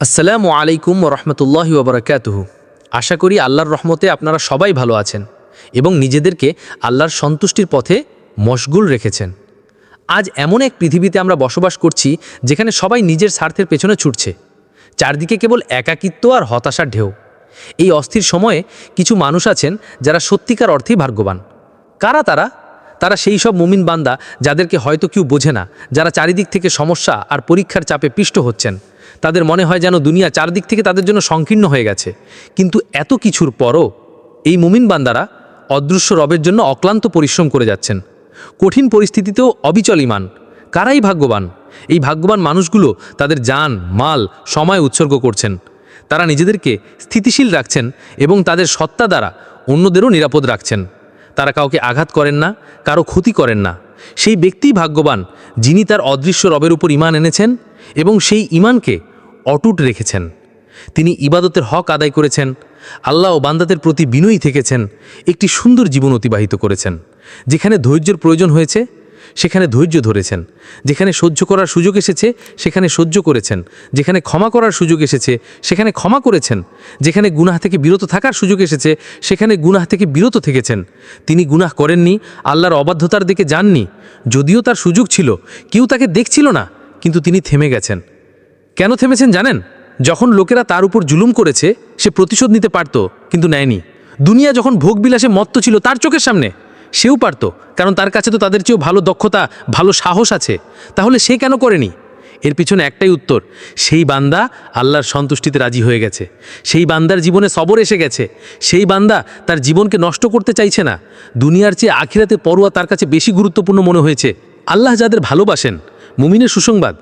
আসসালামু আলাইকুম রহমতুল্লাহি ওবরাকাতুহু। আশা করি আল্লাহর রহমতে আপনারা সবাই ভালো আছেন এবং নিজেদেরকে আল্লাহর সন্তুষ্টির পথে মশগুল রেখেছেন। আজ এমন এক পৃথিবীতে আমরা বসবাস করছি যেখানে সবাই নিজের স্বার্থের পেছনে ছুটছে। চারদিকে কেবল একাকিত্ব আর হতাশার ঢেউ। এই অস্থির সময়ে কিছু মানুষ আছেন যারা সত্যিকার অর্থেই ভাগ্যবান। কারা তারা? তারা সেই সব মুমিন বান্দা যাদেরকে হয়তো কেউ বোঝে না, যারা চারিদিক থেকে সমস্যা আর পরীক্ষার চাপে পিষ্ট হচ্ছেন। তাদের মনে হয় যেন দুনিয়া চারদিক থেকে তাদের জন্য সংকীর্ণ হয়ে গেছে। কিন্তু এত কিছুর পরও এই মুমিন বান্দারা অদৃশ্য রবের জন্য অক্লান্ত পরিশ্রম করে যাচ্ছেন, কঠিন পরিস্থিতিতেও অবিচল ঈমান। কারাই ভাগ্যবান? এই ভাগ্যবান মানুষগুলো তাদের জান, মাল, সময় উৎসর্গ করছেন। তারা নিজেদেরকে স্থিতিশীল রাখছেন এবং তাদের সত্তা দ্বারা অন্যদেরও নিরাপদ রাখছেন। তারা কাউকে আঘাত করেন না, কারো ক্ষতি করেন না। সেই ব্যক্তিই ভাগ্যবান যিনি তার অদৃশ্য রবের উপর ঈমান এনেছেন এবং সেই ঈমানকে অটুট রেখেছেন। তিনি ইবাদতের হক আদায় করেছেন, আল্লাহ ও বান্দাদের প্রতি বিনয়ী থেকেছেন, একটি সুন্দর জীবন অতিবাহিত করেছেন। যেখানে ধৈর্যের প্রয়োজন হয়েছে সেখানে ধৈর্য ধরেছেন, যেখানে সহ্য করার সুযোগ এসেছে সেখানে সহ্য করেছেন, যেখানে ক্ষমা করার সুযোগ এসেছে সেখানে ক্ষমা করেছেন, যেখানে গুনাহ থেকে বিরত থাকার সুযোগ এসেছে সেখানে গুনাহ থেকে বিরত থেকেছেন। তিনি গুনাহ করেননি, আল্লাহর অবাধ্যতার দিকে যাননি। যদিও তার সুযোগ ছিল, কেউ তাকে দেখছিল না, কিন্তু তিনি থেমে গেছেন। কেন থেমেছেন জানেন? যখন লোকেরা তার উপর জুলুম করেছে সে প্রতিশোধ নিতে পারত, কিন্তু নেয়নি। দুনিয়া যখন ভোগবিলাসে মত্ত ছিল তার চোখের সামনে, সেও পারত, কারণ তার কাছে তো তাদের চেয়েও ভালো দক্ষতা, ভালো সাহস আছে। তাহলে সে কেন করেনি? এর পিছনে একটাই উত্তর: সেই বান্দা আল্লাহর সন্তুষ্টিতে রাজি হয়ে গেছে। সেই বান্দার জীবনে সবর এসে গেছে। সেই বান্দা তার জীবনকে নষ্ট করতে চাইছে না। দুনিয়ার চেয়ে আখিরাতে পরোয়া তার কাছে বেশি গুরুত্বপূর্ণ মনে হয়েছে। আল্লাহ যাদের ভালোবাসেন, মুমিনের সুসংবাদ,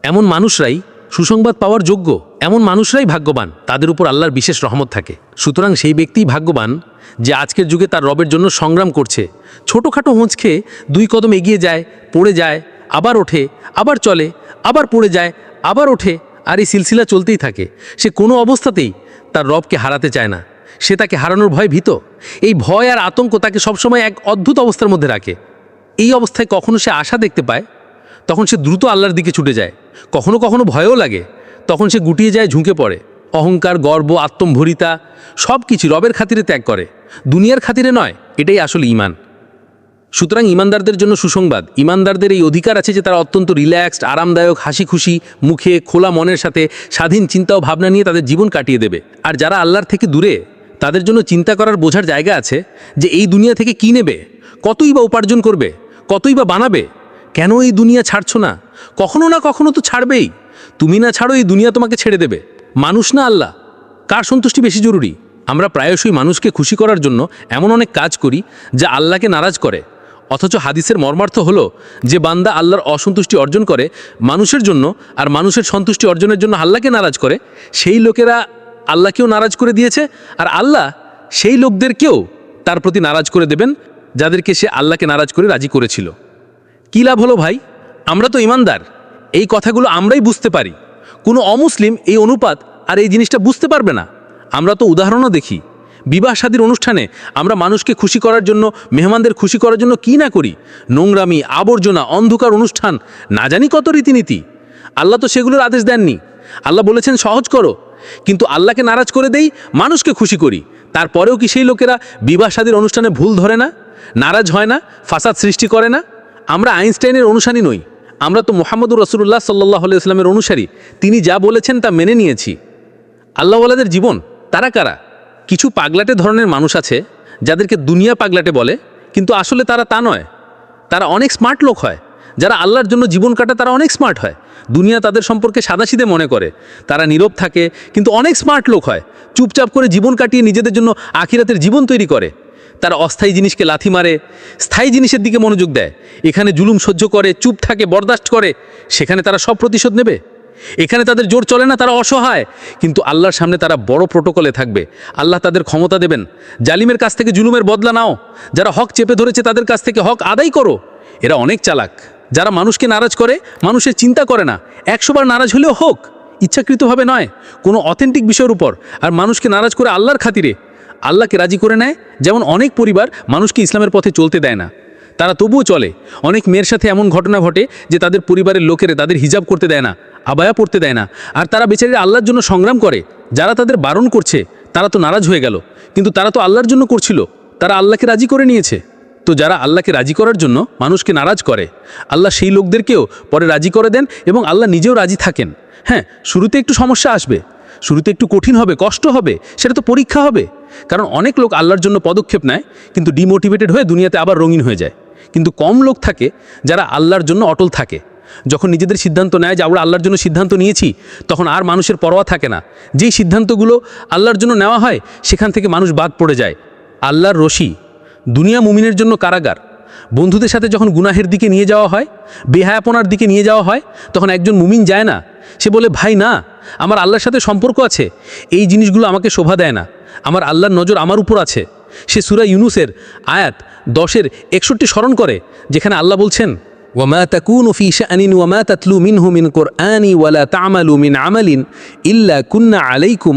এমন মানুষরাই সুসংবাদ পাওয়ার যোগ্য। এমন মানুষরাই ভাগ্যবান, তাদের উপর আল্লাহর বিশেষ রহমত থাকে। সুতরাং সেই ব্যক্তিই ভাগ্যবান যে আজকের যুগে তার রবের জন্য সংগ্রাম করছে। ছোটোখাটো হোঁচ খেয়ে 2 কদম এগিয়ে যায়, পড়ে যায়, আবার ওঠে, আবার চলে, আবার পড়ে যায়, আবার ওঠে, আর এই সিলসিলা চলতেই থাকে। সে কোনো অবস্থাতেই তার রবকে হারাতে চায় না। সে তাকে হারানোর ভয় ভীত। এই ভয় আর আতঙ্ক তাকে সবসময় এক অদ্ভুত অবস্থার মধ্যে রাখে। এই অবস্থায় কখনো সে আশা দেখতে পায়, তখন সে দ্রুত আল্লাহর দিকে ছুটে যায়। কখনো কখনো ভয়ও লাগে, তখন সে গুটিয়ে যায়, ঝুঁকে পড়ে। অহংকার, গর্ব, আত্মম্ভরিতা সব কিছু রবের খাতিরে ত্যাগ করে, দুনিয়ার খাতিরে নয়। এটাই আসলে ঈমান। সুতরাং ঈমানদারদের জন্য সুসংবাদ। ঈমানদারদের এই অধিকার আছে যে তারা অত্যন্ত রিল্যাক্সড, আরামদায়ক, হাসি খুশি মুখে, খোলা মনের সাথে স্বাধীন চিন্তা ও ভাবনা নিয়ে তাদের জীবন কাটিয়ে দেবে। আর যারা আল্লাহর থেকে দূরে, তাদের জন্য চিন্তা করার বোঝার জায়গা আছে যে এই দুনিয়া থেকে কী নেবে, কতই বা উপার্জন করবে, কতই বা বানাবে। কেন এই দুনিয়া ছাড়ছো না? কখনো না কখনো তো ছাড়বেই। তুমি না ছাড়ো, এই দুনিয়া তোমাকে ছেড়ে দেবে। মানুষ না আল্লাহ, কার সন্তুষ্টি বেশি জরুরি? আমরা প্রায়শই মানুষকে খুশি করার জন্য এমন অনেক কাজ করি যা আল্লাহকে নারাজ করে। অথচ হাদিসের মর্মার্থ হলো, যে বান্দা আল্লাহর অসন্তুষ্টি অর্জন করে মানুষের জন্য আর মানুষের সন্তুষ্টি অর্জনের জন্য আল্লাহকে নারাজ করে, সেই লোকেরা আল্লাহকেও নারাজ করে দিয়েছে, আর আল্লাহ সেই লোকদেরকেও তার প্রতি নারাজ করে দেবেন যাদেরকে সে আল্লাহকে নারাজ করে রাজি করেছিল। কী লাভ হলো ভাই? আমরা তো ঈমানদার, এই কথাগুলো আমরাই বুঝতে পারি। কোনো অমুসলিম এই অনুপাত আর এই জিনিসটা বুঝতে পারবে না। আমরা তো উদাহরণও দেখি। বিবাহ শাদীর অনুষ্ঠানে আমরা মানুষকে খুশি করার জন্য, মেহমানদের খুশি করার জন্য কী না করি। নোংরামি, আবর্জনা, অন্ধকার অনুষ্ঠান, না জানি কত রীতিনীতি। আল্লাহ তো সেগুলোর আদেশ দেননি। আল্লাহ বলেছেন সহজ করো, কিন্তু আল্লাহকে নারাজ করে দেই, মানুষকে খুশি করি। তারপরেও কি সেই লোকেরা বিবাহ শাদীর অনুষ্ঠানে ভুল ধরে না, নারাজ হয় না, ফাসাদ সৃষ্টি করে না? আমরা আইনস্টাইনের অনুসারী নই, আমরা তো মুহাম্মদুর রাসূলুল্লাহ সাল্লাল্লাহু আলাইহি ওয়াসাল্লামের অনুসারী। তিনি যা বলেছেন তা মেনে নিয়েছি। আল্লাহওয়ালাদের জীবন, তারা কারা? কিছু পাগলাটে ধরনের মানুষ আছে যাদেরকে দুনিয়া পাগলাটে বলে, কিন্তু আসলে তারা তা নয়। তারা অনেক স্মার্ট লোক হয়। যারা আল্লাহর জন্য জীবন কাটায় তারা অনেক স্মার্ট হয়। দুনিয়া তাদের সম্পর্কে সাদাসিধে মনে করে। তারা নীরব থাকে, কিন্তু অনেক স্মার্ট লোক হয়। চুপচাপ করে জীবন কাটিয়ে নিজেদের জন্য আখিরাতের জীবন তৈরি করে। তারা অস্থায়ী জিনিসকে লাথি মারে, স্থায়ী জিনিসের দিকে মনোযোগ দেয়। এখানে জুলুম সহ্য করে, চুপ থাকে, বরদাস্ত করে, সেখানে তারা সব প্রতিশোধ নেবে। এখানে তাদের জোর চলে না, তারা অসহায়, কিন্তু আল্লাহর সামনে তারা বড় প্রোটোকলে থাকবে। আল্লাহ তাদের ক্ষমতা দেবেন। জালিমের কাছ থেকে জুলুমের বদলা নাও, যারা হক চেপে ধরেছে তাদের কাছ থেকে হক আদায় করো। এরা অনেক চালাক। যারা মানুষকে নারাজ করে, মানুষের চিন্তা করে না। 100 বার নারাজ হলেও হোক, ইচ্ছাকৃতভাবে নয়, কোনো অথেন্টিক বিষয়ের উপর। আর মানুষকে নারাজ করে আল্লাহর খাতিরে, আল্লাহকে রাজি করে নেয়। যেমন অনেক পরিবার মানুষকে ইসলামের পথে চলতে দেয় না, তারা তবুও চলে। অনেক মেয়ের সাথে এমন ঘটনা ঘটে যে তাদের পরিবারের লোকেরা তাদের হিজাব করতে দেয় না, আবায়া পড়তে দেয় না, আর তারা বেচারীরা আল্লাহর জন্য সংগ্রাম করে। যারা তাদের বারণ করছে তারা তো নারাজ হয়ে গেল, কিন্তু তারা তো আল্লাহর জন্য করছিল, তারা আল্লাহকে রাজি করে নিয়েছে। তো যারা আল্লাহকে রাজি করার জন্য মানুষকে নারাজ করে, আল্লাহ সেই লোকদেরকেও পরে রাজি করে দেন এবং আল্লাহ নিজেও রাজি থাকেন। হ্যাঁ, শুরুতে একটু সমস্যা আসবে, শুরুতে একটু কঠিন হবে, কষ্ট হবে, সেটা তো পরীক্ষা হবে। কারণ অনেক লোক আল্লাহর জন্য পদক্ষেপ নেয় কিন্তু ডিমোটিভেটেড হয়ে দুনিয়াতে আবার রঙিন হয়ে যায়। কিন্তু কম লোক থাকে যারা আল্লাহর জন্য অটল থাকে। যখন নিজেদের সিদ্ধান্ত নেয় যে আমরা আল্লাহর জন্য সিদ্ধান্ত নিয়েছি, তখন আর মানুষের পরোয়া থাকে না। যেই সিদ্ধান্তগুলো আল্লাহর জন্য নেওয়া হয় সেখান থেকে মানুষ বাদ পড়ে যায়। আল্লাহর রশি, দুনিয়া মুমিনের জন্য কারাগার। বন্ধুদের সাথে যখন গুনাহের দিকে নিয়ে যাওয়া হয়, বেহায়াপনার দিকে নিয়ে যাওয়া হয়, তখন একজন মুমিন যায় না, সে বলে ভাই না, আমার আল্লাহর সাথে সম্পর্ক আছে, এই জিনিসগুলো আমাকে শোভা দেয় না, আমার আল্লাহর নজর আমার উপর আছে। সে সূরা ইউনুসের আয়াত 10-61 স্মরণ করে, যেখানে আল্লাহ বলছেন, ওয়ামা তাকুনু ফি শাআনিন ওয়ামা তাতলু মিনহু মিন কুরআনি ওয়ালা তা'মালু মিন আমালিন ইল্লা কুন্না আলাইকুম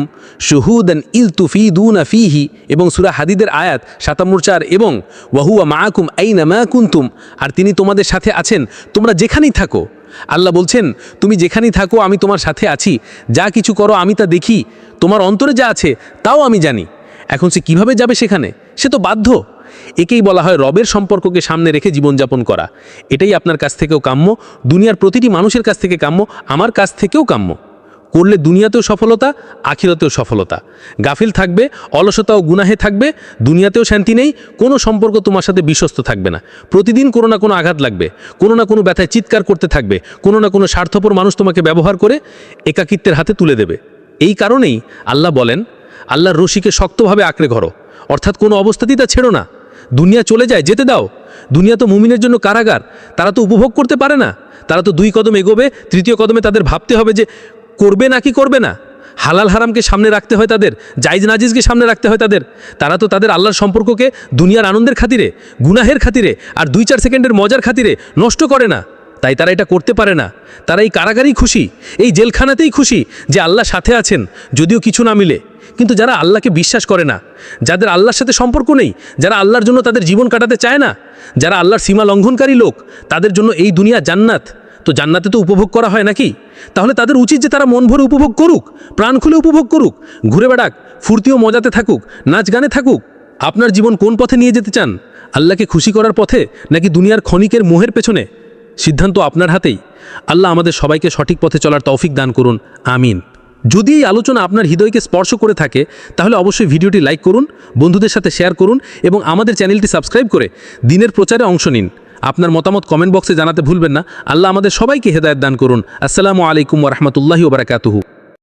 শুহুদান ইয তুফিদুনা ফীহি, এবং সূরা হাদীদের আয়াত 57 এবং ওয়াহুয়া মাআকুম আইনা মা কুনতুম, আর তিনি তোমাদের সাথে আছেন তোমরা যেখানেই থাকো। আল্লাহ বলছেন, তুমি যেখানেই থাকো আমি তোমার সাথে আছি, যা কিছু করো আমি তা দেখি, তোমার অন্তরে যা আছে তাও আমি জানি। এখন সে কিভাবে যাবে সেখানে? সে তো বাধ্য। একেই বলা হয় রবের সম্পর্ককে সামনে রেখে জীবনযাপন করা। এটাই আপনার কাছ থেকেও কাম্য, দুনিয়ার প্রতিটি মানুষের কাছ থেকে কাম্য, আমার কাছ থেকেও কাম্য। করলে দুনিয়াতেও সফলতা, আখিরাতেও সফলতা। গাফিল থাকবে, অলসতা ও গুনাহে থাকবে, দুনিয়াতেও শান্তি নেই, কোনো সম্পর্ক তোমার সাথে বিশ্বস্ত থাকবে না। প্রতিদিন কোনো না কোনো আঘাত লাগবে, কোনো না কোনো ব্যথায় চিৎকার করতে থাকবে, কোনো না কোনো স্বার্থপর মানুষ তোমাকে ব্যবহার করে একাকিত্বের হাতে তুলে দেবে। এই কারণেই আল্লাহ বলেন, আল্লাহর রশিকে শক্তভাবে আঁকড়ে ধরো, অর্থাৎ কোনো অবস্থাতেই তা ছেড়ো না। দুনিয়া চলে যায়, যেতে দাও। দুনিয়া তো মুমিনের জন্য কারাগার, তারা তো উপভোগ করতে পারে না। তারা তো 2 কদম এগোবে, 3য় কদমে তাদের ভাবতে হবে যে করবে নাকি করবে না। হালাল হারামকে সামনে রাখতে হয় তাদের, জায়েজ নাজিজকে সামনে রাখতে হয় তাদের। তারা তো তাদের আল্লাহর সম্পর্ককে দুনিয়ার আনন্দের খাতিরে, গুনাহের খাতিরে আর 2-4 সেকেন্ডের মজার খাতিরে নষ্ট করে না। তাই তারা এটা করতে পারে না। তারা এই কারাগারেই খুশি, এই জেলখানাতেই খুশি যে আল্লাহ সাথে আছেন, যদিও কিছু না মিলে। কিন্তু যারা আল্লাহকে বিশ্বাস করে না, যাদের আল্লাহর সাথে সম্পর্ক নেই, যারা আল্লাহর জন্য তাদের জীবন কাটাতে চায় না, যারা আল্লাহর সীমা লঙ্ঘনকারী লোক, তাদের জন্য এই দুনিয়া জান্নাত। তো জান্নাতে তো উপভোগ করা হয় নাকি? তাহলে তাদের উচিত যে তারা মন ভরে উপভোগ করুক, প্রাণ খুলে উপভোগ করুক, ঘুরে বেড়াক, ফুর্তি ও মজাতে থাকুক, নাচ গানে থাকুক। আপনার জীবন কোন পথে নিয়ে যেতে চান? আল্লাহকে খুশি করার পথে নাকি দুনিয়ার ক্ষণিকের মোহের পেছনে? সিদ্ধান্ত আপনার হাতেই। আল্লাহ আমাদের সবাইকে সঠিক পথে চলার তৌফিক দান করুন, আমিন। যদি এই আলোচনা আপনার হৃদয়কে স্পর্শ করে থাকে তাহলে অবশ্যই ভিডিওটি লাইক করুন, বন্ধুদের সাথে শেয়ার করুন এবং আমাদের চ্যানেলটি সাবস্ক্রাইব করে দিনের প্রচারে অংশ নিন। আপনার মতামত কমেন্ট বক্সে জানাতে ভুলবেন না। আল্লাহ আমাদের সবাইকে হেদায়েত দান করুন। আসসালামু আলাইকুম ওয়া রাহমাতুল্লাহি ওয়া বারাকাতুহু।